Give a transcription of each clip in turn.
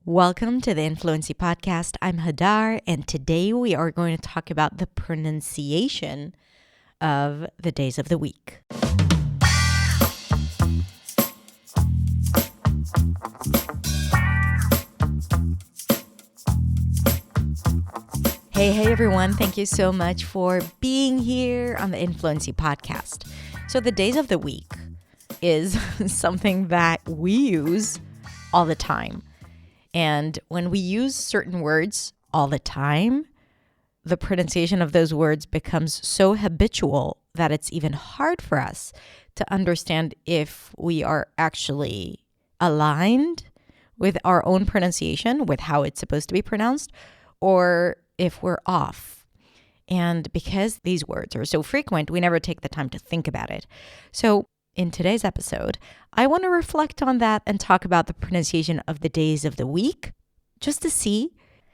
Welcome to the Influency Podcast. I'm Hadar, and today we are going to talk about the pronunciation of the days of the week. Hey everyone. Thank you so much for being here on the Influency Podcast. So the days of the week is something that we use all the time. And when we use certain words all the time, the pronunciation of those words becomes so habitual that it's even hard for us to understand if we are actually aligned with our own pronunciation, with how it's supposed to be pronounced, or if we're off. And because these words are so frequent, we never take the time to think about it. So in today's episode, I want to reflect on that and talk about the pronunciation of the days of the week, just to see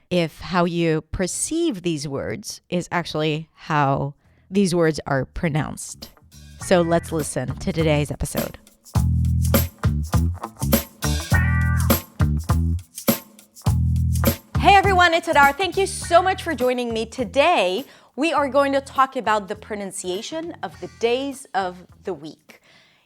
if how you perceive these words is actually how these words are pronounced. So let's listen to today's episode. Hey everyone, it's Hadar. Thank you so much for joining me. Today, we are going to talk about the pronunciation of the days of the week.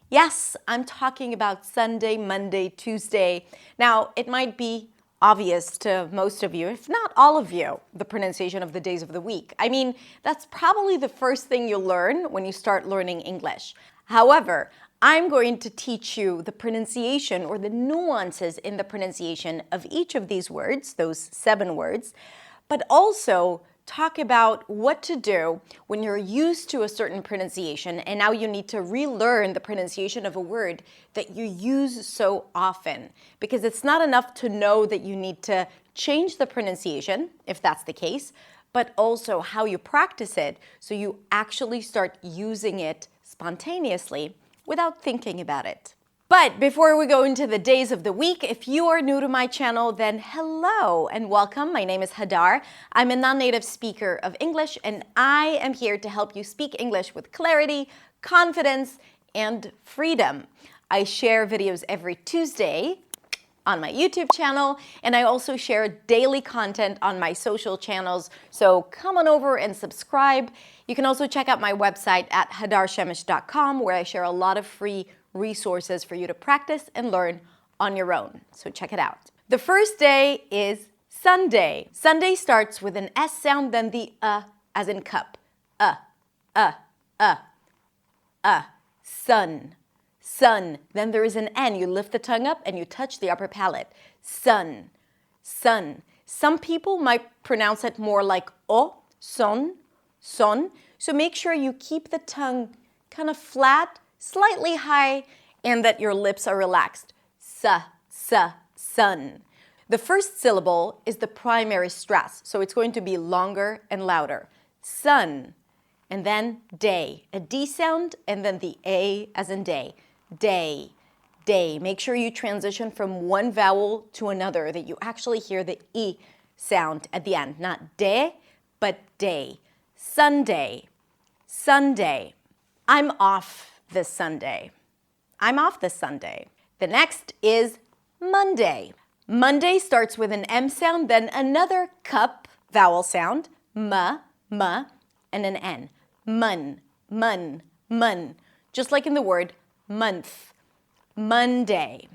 Yes, I'm talking about Sunday, Monday, Tuesday. Now, it might be obvious to most of you, if not all of you, the pronunciation of the days of the week. I mean, that's probably the first thing you'll learn when you start learning English. However, I'm going to teach you the pronunciation or the nuances in the pronunciation of each of these words, those 7 words, but also talk about what to do when you're used to a certain pronunciation and now you need to relearn the pronunciation of a word that you use so often. Because it's not enough to know that you need to change the pronunciation, if that's the case, but also how you practice it so you actually start using it spontaneously without thinking about it. But before we go into the days of the week, if you are new to my channel, then hello and welcome. My name is Hadar. I'm a non-native speaker of English, and I am here to help you speak English with clarity, confidence, and freedom. I share videos every Tuesday on my YouTube channel, and I also share daily content on my social channels, so come on over and subscribe. You can also check out my website at hadarshemish.com, where I share a lot of free resources for you to practice and learn on your own. So check it out. The first day is Sunday. Sunday starts with an S sound, then the as in cup. Sun. Sun. Then there is an N. You lift the tongue up and you touch the upper palate. Sun. Sun. Some people might pronounce it more like O, son, son. So make sure you keep the tongue kind of flat, slightly high, and that your lips are relaxed. Sun. The first syllable is the primary stress, so it's going to be longer and louder. Sun, and then day, a D sound, and then the A as in day. Day. Make sure you transition from one vowel to another, that you actually hear the E sound at the end. Not de, but day. Sunday. I'm off this Sunday. The next is Monday. Monday starts with an M sound, then another cup vowel sound, ma, and an N. Mun. Just like in the word month. Monday.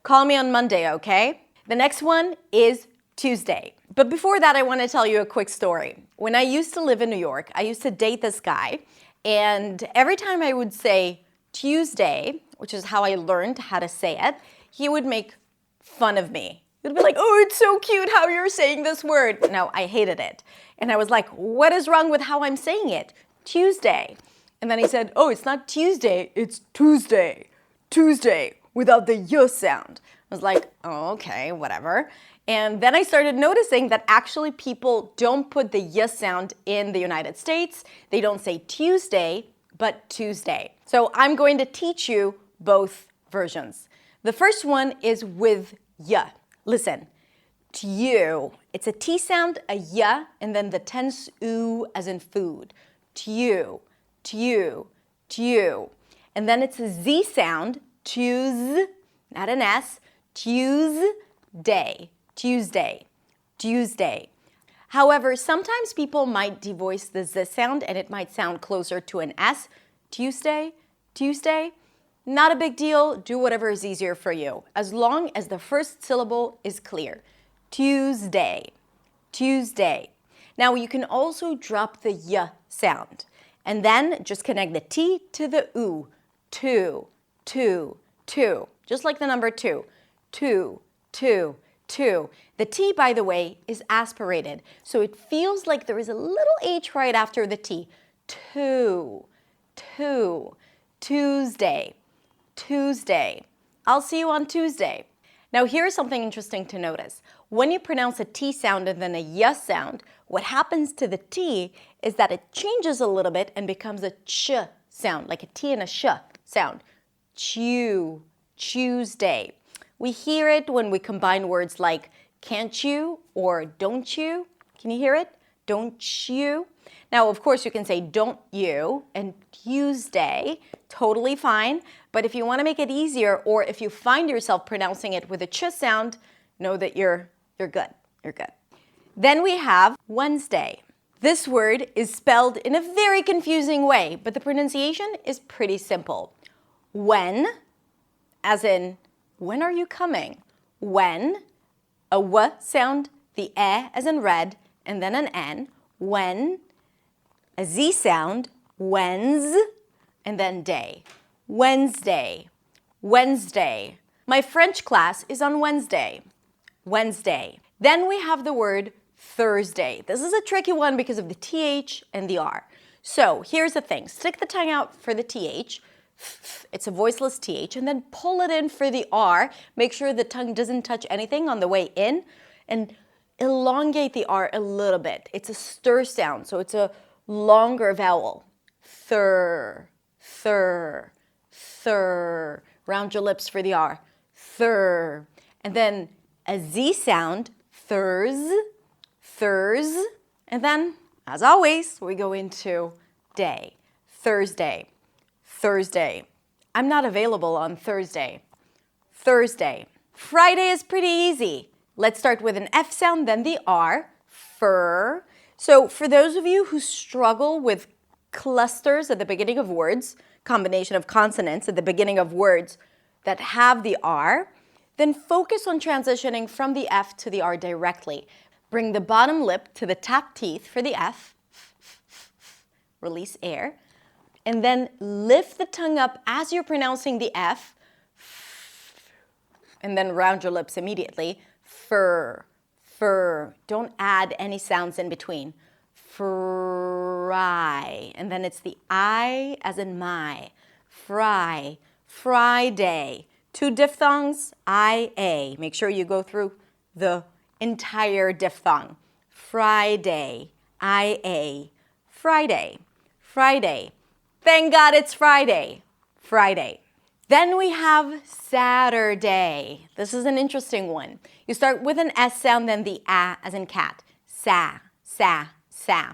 Call me on Monday, okay? The next one is Tuesday. But before that, I want to tell you a quick story. When I used to live in New York, I used to date this guy. And every time I would say TOOZ-day, which is how I learned how to say it, he would make fun of me. He'd be like, oh, it's so cute how you're saying this word. No, I hated it. And I was like, what is wrong with how I'm saying it? Tuesday. And then he said, oh, it's not Tuesday, it's TOOZ-day. TOOZ-day, without the Y sound. I was like, oh, okay, whatever. And then I started noticing that actually people don't put the Y sound in the United States. They don't say Tuesday, but Tuesday. So I'm going to teach you both versions. The first one is with Y. Listen, TU. It's a T sound, a Y, and then the tense U as in food. TU. And then it's a Z sound, TOOZ, not an S, TOOZ, day, Tuesday, Tuesday. However, sometimes people might devoice the Z sound and it might sound closer to an S. Tuesday, Tuesday. Not a big deal. Do whatever is easier for you, as long as the first syllable is clear. Tuesday, Tuesday. Now you can also drop the Y sound and then just connect the T to the U. Two, two, two. Just like the number two. Two, two, two. The T, by the way, is aspirated, so it feels like there is a little H right after the T. Two, two. Tuesday, Tuesday. I'll see you on Tuesday. Now here's something interesting to notice. When you pronounce a T sound and then a Y sound, what happens to the T is that it changes a little bit and becomes a ch sound, like a T and a sh sound. Chew, Tuesday. We hear it when we combine words like can't you or don't you. Can you hear it? Don't you? Now, of course, you can say don't you and Tuesday, totally fine. But if you want to make it easier, or if you find yourself pronouncing it with a ch sound, know that you're good. You're good. Then we have Wednesday. This word is spelled in a very confusing way, but the pronunciation is pretty simple. When, as in, when are you coming? When, a W sound, the E as in red, and then an N. When, a Z sound, when's, and then day. Wednesday, Wednesday. My French class is on Wednesday. Wednesday. Then we have the word Thursday. This is a tricky one because of the TH and the R. So here's the thing. Stick the tongue out for the TH. It's a voiceless TH. And then pull it in for the R. Make sure the tongue doesn't touch anything on the way in. And elongate the R a little bit. It's a stir sound, so it's a longer vowel. Thur, thur, thur. Round your lips for the R. Thur. And then a Z sound, thurs, thurs. And then, as always, we go into day. Thursday, Thursday. I'm not available on Thursday. Thursday. Friday is pretty easy. Let's start with an F sound, then the R. Fur. So for those of you who struggle with clusters at the beginning of words, combination of consonants at the beginning of words that have the R, then focus on transitioning from the F to the R directly. Bring the bottom lip to the top teeth for the F. Release air. And then lift the tongue up as you're pronouncing the F. And then round your lips immediately. Fur, fur. Don't add any sounds in between. Fry. And then it's the I as in my. Fry. Friday. Two diphthongs, I-A. Make sure you go through the entire diphthong. Friday. I-A. Friday. Friday. Thank God it's Friday. Friday. Then we have Saturday. This is an interesting one. You start with an S sound, then the A as in cat. Sa, sa, sa.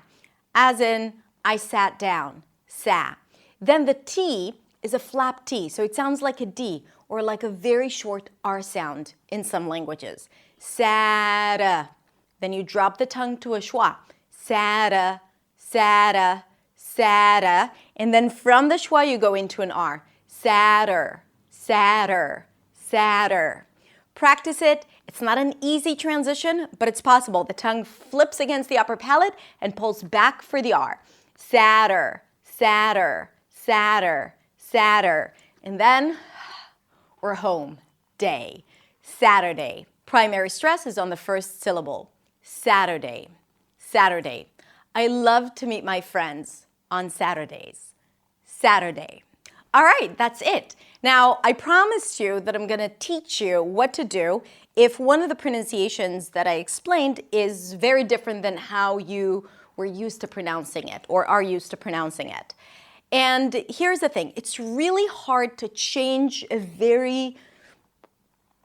As in, I sat down. Sa. Then the T is a flap T, so it sounds like a D or like a very short R sound in some languages. Sada. Then you drop the tongue to a schwa. Sada, sada, sada. And then from the schwa you go into an R. Sadder, sadder, sadder. Practice it. It's not an easy transition, but it's possible. The tongue flips against the upper palate and pulls back for the R. Sadder, sadder, sadder, sadder. And then we're home. Day. Saturday. Primary stress is on the first syllable. Saturday. Saturday. I love to meet my friends on Saturdays. Saturday. All right, that's it. Now, I promised you that I'm going to teach you what to do if one of the pronunciations that I explained is very different than how you were used to pronouncing it or are used to pronouncing it. And here's the thing. It's really hard to change a very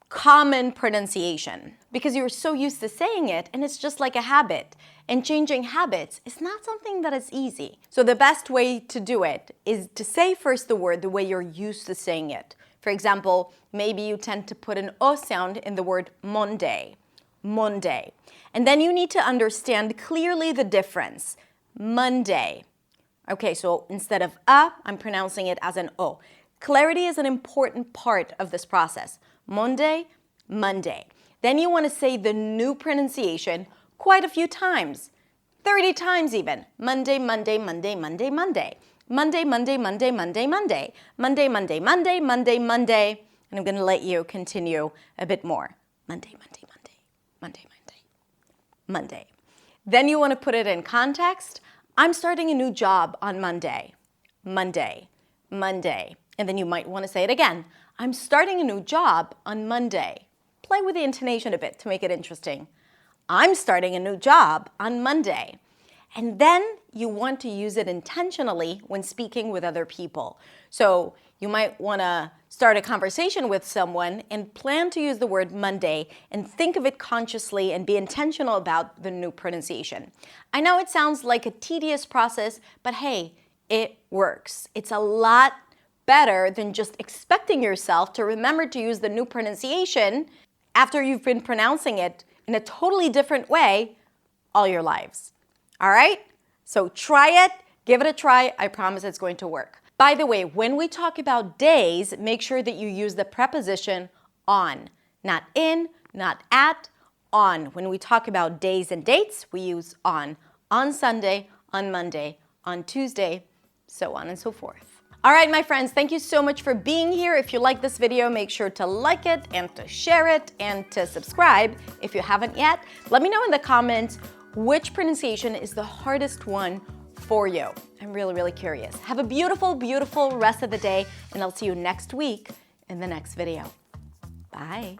common pronunciation because you're so used to saying it and it's just like a habit. And changing habits is not something that is easy. So the best way to do it is to say first the word the way you're used to saying it. For example, maybe you tend to put an O sound in the word Monday, Monday. And then you need to understand clearly the difference. Monday. Okay, so instead of A, I'm pronouncing it as an O. Clarity is an important part of this process. Monday, Monday. Then you want to say the new pronunciation quite a few times. 30 times even. Monday, Monday, Monday, Monday, Monday. Monday, Monday, Monday, Monday, Monday. Monday, Monday, Monday, Monday, Monday. And I'm going to let you continue a bit more. Monday, Monday, Monday, Monday, Monday, Monday. Then you want to put it in context. I'm starting a new job on Monday. Monday, Monday. And then you might want to say it again. I'm starting a new job on Monday. Play with the intonation a bit to make it interesting. I'm starting a new job on Monday. And then you want to use it intentionally when speaking with other people. So you might want to start a conversation with someone and plan to use the word Monday and think of it consciously and be intentional about the new pronunciation. I know it sounds like a tedious process, but hey, it works. It's a lot better than just expecting yourself to remember to use the new pronunciation after you've been pronouncing it in a totally different way all your lives. All right? So try it, give it a try. I promise it's going to work. By the way, when we talk about days, make sure that you use the preposition on. Not in, not at, on. When we talk about days and dates, we use on. On Sunday, on Monday, on Tuesday, so on and so forth. All right, my friends, thank you so much for being here. If you like this video, make sure to like it and to share it and to subscribe if you haven't yet. Let me know in the comments which pronunciation is the hardest one for you. I'm really, really curious. Have a beautiful, beautiful rest of the day, and I'll see you next week in the next video. Bye.